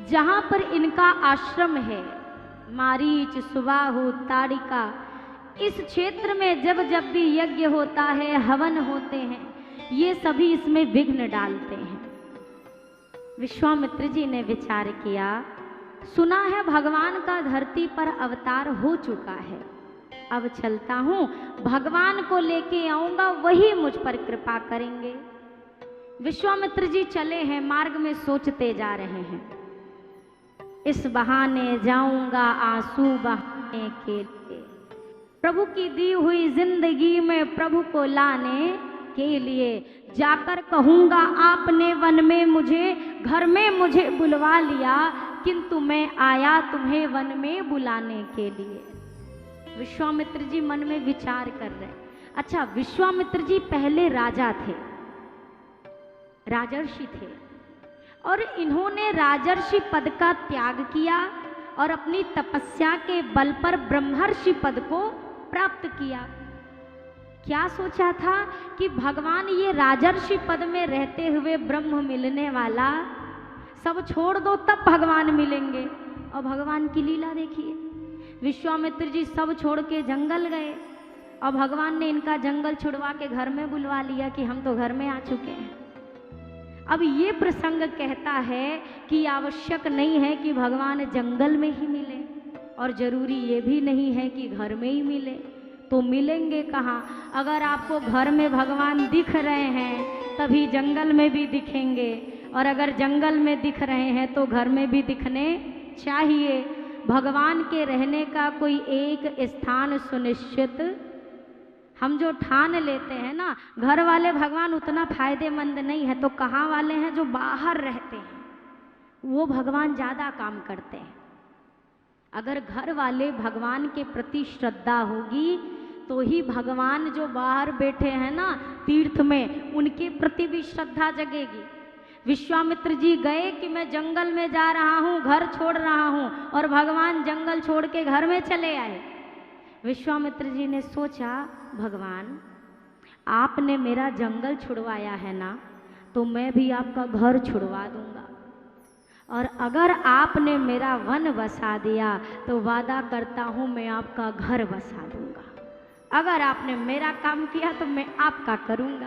जहाँ पर इनका आश्रम है, मारीच, सुबाहु, ताड़िका, इस क्षेत्र में जब जब भी यज्ञ होता है, हवन होते हैं, ये सभी इसमें विघ्न डालते हैं। विश्वामित्र जी ने विचार किया, सुना है भगवान का धरती पर अवतार हो चुका है, अब चलता हूं, भगवान को लेके आऊंगा, वही मुझ पर कृपा करेंगे। विश्वामित्र जी चले हैं, मार्ग में सोचते जा रहे हैं, इस बहाने जाऊंगा आंसू बहाने के लिए, प्रभु की दी हुई जिंदगी में प्रभु को लाने के लिए। जाकर कहूंगा आपने वन में मुझे, घर में मुझे बुलवा लिया, किंतु मैं आया तुम्हें वन में बुलाने के लिए। विश्वामित्र जी मन में विचार कर रहे। अच्छा, विश्वामित्र जी पहले राजा थे, राजर्षि थे, और इन्होंने राजर्षि पद का त्याग किया और अपनी तपस्या के बल पर ब्रह्मर्षि पद को प्राप्त किया। क्या सोचा था कि भगवान ये राजर्षि पद में रहते हुए ब्रह्म मिलने वाला, सब छोड़ दो तब भगवान मिलेंगे। और भगवान की लीला देखिए, विश्वामित्र जी सब छोड़ के जंगल गए और भगवान ने इनका जंगल छुड़वा के घर में बुलवा लिया कि हम तो घर में आ चुके हैं। अब ये प्रसंग कहता है कि आवश्यक नहीं है कि भगवान जंगल में ही मिले, और जरूरी ये भी नहीं है कि घर में ही मिले। तो मिलेंगे कहाँ? अगर आपको घर में भगवान दिख रहे हैं तभी जंगल में भी दिखेंगे, और अगर जंगल में दिख रहे हैं तो घर में भी दिखने चाहिए। भगवान के रहने का कोई एक स्थान सुनिश्चित हम जो ठान लेते हैं ना, घर वाले भगवान उतना फायदेमंद नहीं है, तो कहाँ वाले हैं जो बाहर रहते हैं, वो भगवान ज़्यादा काम करते हैं। अगर घर वाले भगवान के प्रति श्रद्धा होगी तो ही भगवान जो बाहर बैठे हैं ना तीर्थ में, उनके प्रति भी श्रद्धा जगेगी। विश्वामित्र जी गए कि मैं जंगल में जा रहा हूँ, घर छोड़ रहा हूँ, और भगवान जंगल छोड़ के घर में चले आए। विश्वामित्र जी ने सोचा, भगवान आपने मेरा जंगल छुड़वाया है ना, तो मैं भी आपका घर छुड़वा दूंगा, और अगर आपने मेरा वन बसा दिया तो वादा करता हूँ मैं आपका घर बसा दूंगा। अगर आपने मेरा काम किया तो मैं आपका करूंगा।